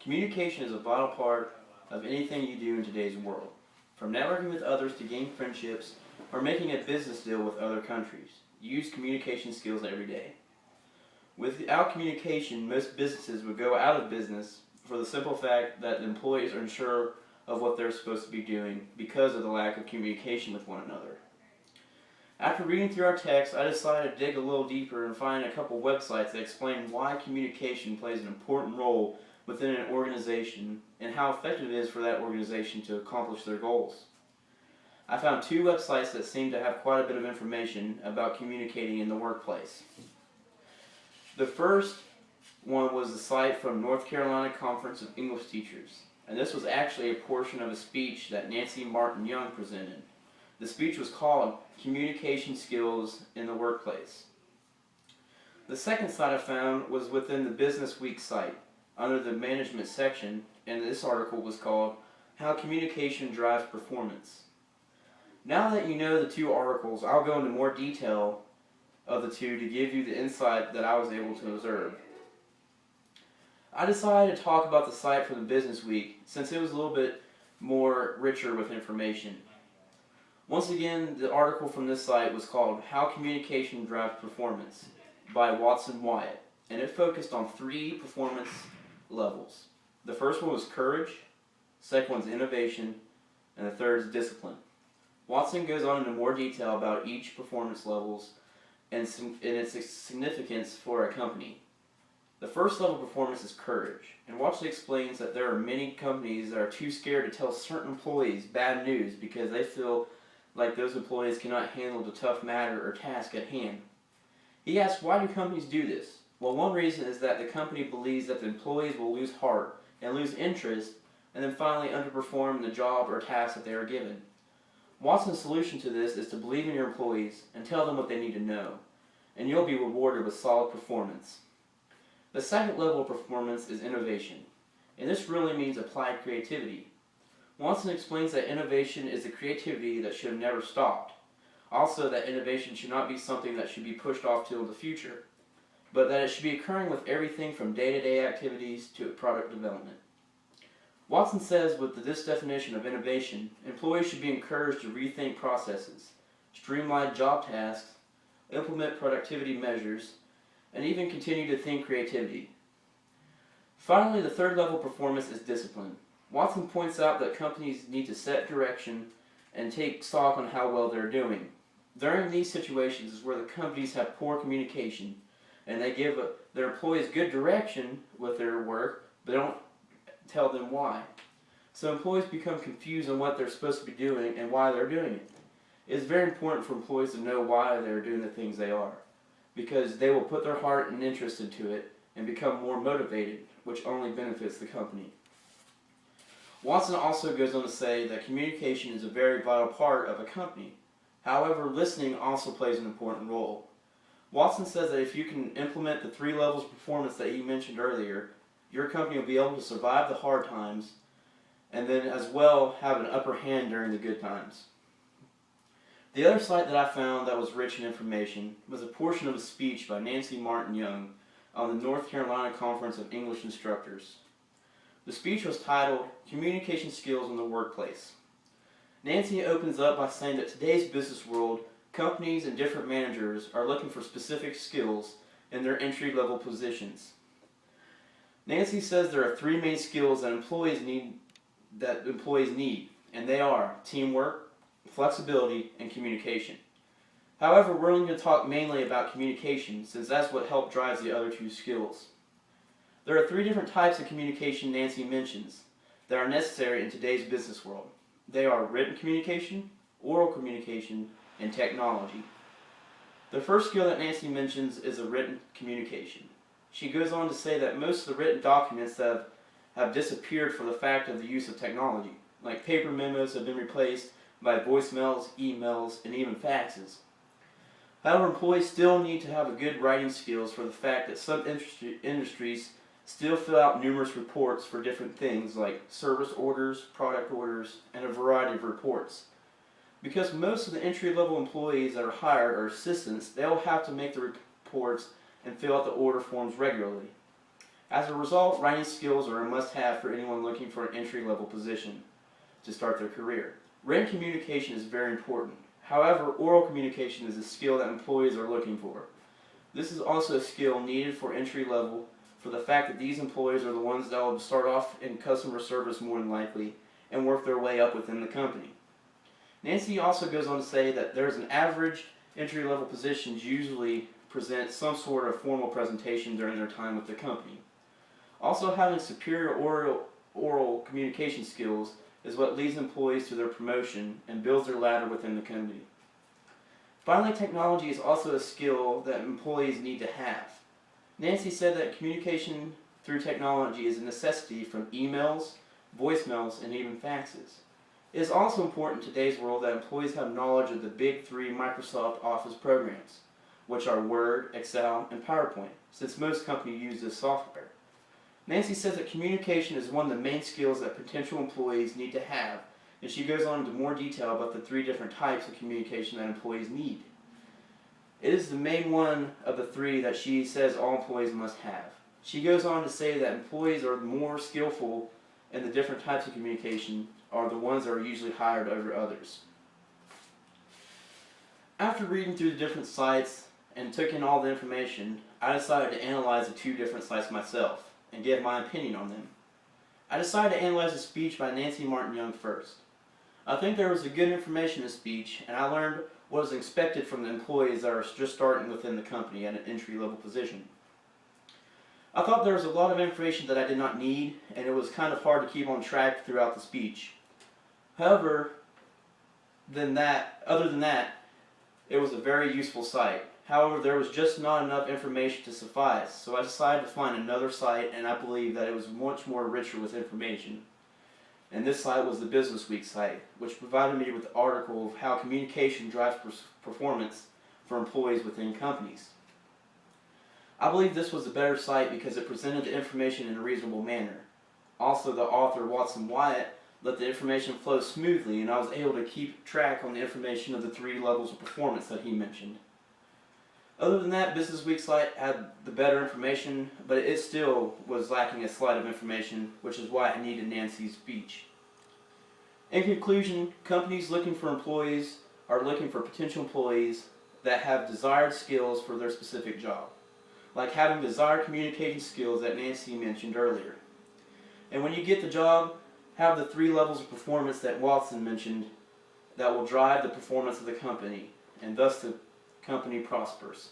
Communication is a vital part of anything you do in today's world, from networking with others to gain friendships or making a business deal with other countries. You use communication skills every day. Without communication, most businesses would go out of business for the simple fact that the employees are unsure of what they're supposed to be doing because of the lack of communication with one another. After reading through our text, I decided to dig a little deeper and find a couple websites that explain why communication plays an important role within an organization and how effective it is for that organization to accomplish their goals. I found two websites that seem to have quite a bit of information about communicating in the workplace. The first one was the site from North Carolina Conference of English Teachers, and this was actually a portion of a speech that Nancy Martin Young presented. The speech was called Communication Skills in the Workplace. The second site I found was within the Business Week site, under the management section, and this article was called How Communication Drives Performance. Now that you know the two articles, I'll go into more detail of the two to give you the insight that I was able to observe. I decided to talk about the site from the Business Week since it was a little bit more richer with information. Once again, the article from this site was called How Communication Drives Performance by Watson Wyatt, and it focused on 3 performance levels. The first one was courage, second one's innovation, and the third is discipline. Watson goes on into more detail about each performance levels and its significance for a company. The first level of performance is courage, and Watson explains that there are many companies that are too scared to tell certain employees bad news because they feel like those employees cannot handle the tough matter or task at hand. He asks, why do companies do this? Well, one reason is that the company believes that the employees will lose heart and lose interest and then finally underperform the job or task that they are given. Watson's solution to this is to believe in your employees and tell them what they need to know, and you'll be rewarded with solid performance. The second level of performance is innovation, and this really means applied creativity. Watson explains that innovation is a creativity that should have never stopped. Also, that innovation should not be something that should be pushed off till the future, but that it should be occurring with everything from day-to-day activities to product development. Watson says with this definition of innovation, employees should be encouraged to rethink processes, streamline job tasks, implement productivity measures, and even continue to think creativity. Finally, the third level of performance is discipline. Watson points out that companies need to set direction and take stock on how well they're doing. During these situations is where the companies have poor communication and they give their employees good direction with their work, but don't tell them why. So employees become confused on what they're supposed to be doing and why they're doing it. It's very important for employees to know why they're doing the things they are, because they will put their heart and interest into it and become more motivated, which only benefits the company. Watson also goes on to say that communication is a very vital part of a company. However, listening also plays an important role. Watson says that if you can implement the 3 levels of performance that he mentioned earlier, your company will be able to survive the hard times and then as well have an upper hand during the good times. The other site that I found that was rich in information was a portion of a speech by Nancy Martin Young on the North Carolina Conference of English Instructors. The speech was titled Communication Skills in the Workplace. Nancy opens up by saying that today's business world, companies and different managers are looking for specific skills in their entry-level positions. Nancy says there are 3 main skills that employees need, and they are teamwork, flexibility, and communication. However, we're only going to talk mainly about communication since that's what helps drives the other 2 skills. There are 3 different types of communication Nancy mentions that are necessary in today's business world. They are written communication, oral communication, and technology. The first skill that Nancy mentions is a written communication. She goes on to say that most of the written documents that have disappeared for the fact of the use of technology, like paper memos have been replaced by voicemails, emails, and even faxes. However, employees still need to have a good writing skills for the fact that some industries still fill out numerous reports for different things like service orders, product orders, and a variety of reports. Because most of the entry-level employees that are hired are assistants, they'll have to make the reports and fill out the order forms regularly. As a result, writing skills are a must-have for anyone looking for an entry-level position to start their career. Written communication is very important. However, oral communication is a skill that employees are looking for. This is also a skill needed for entry level for the fact that these employees are the ones that will start off in customer service more than likely and work their way up within the company. Nancy also goes on to say that there's an average entry-level positions usually present some sort of formal presentation during their time with the company. Also, having superior oral communication skills is what leads employees to their promotion and builds their ladder within the company. Finally, technology is also a skill that employees need to have. Nancy said that communication through technology is a necessity from emails, voicemails, and even faxes. It is also important in today's world that employees have knowledge of the big three Microsoft Office programs, which are Word, Excel, and PowerPoint, since most companies use this software. Nancy says that communication is one of the main skills that potential employees need to have, and she goes on into more detail about the three different types of communication that employees need. It is the main one of the three that she says all employees must have. She goes on to say that employees are more skillful in the different types of communication are the ones that are usually hired over others. After reading through the different sites and took in all the information, I decided to analyze the two different sites myself and give my opinion on them. I decided to analyze the speech by Nancy Martin Young first. I think there was a good information in the speech, and I learned what is expected from the employees that are just starting within the company at an entry-level position. I thought there was a lot of information that I did not need, and it was kind of hard to keep on track throughout the speech. However, other than that, it was a very useful site. However, there was just not enough information to suffice, so I decided to find another site, and I believe that it was much more richer with information. And this site was the Business Week site, which provided me with the article of how communication drives performance for employees within companies. I believe this was a better site because it presented the information in a reasonable manner. Also, the author, Watson Wyatt, let the information flow smoothly, and I was able to keep track on the information of the three levels of performance that he mentioned. Other than that, Business Week site had the better information, but it still was lacking a slide of information, which is why I needed Nancy's speech. In conclusion, companies looking for employees are looking for potential employees that have desired skills for their specific job, like having desired communication skills that Nancy mentioned earlier. And when you get the job, have the three levels of performance that Watson mentioned that will drive the performance of the company, and thus the company prospers.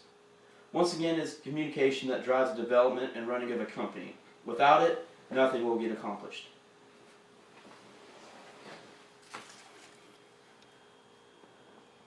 Once again, it's communication that drives the development and running of a company. Without it, nothing will get accomplished.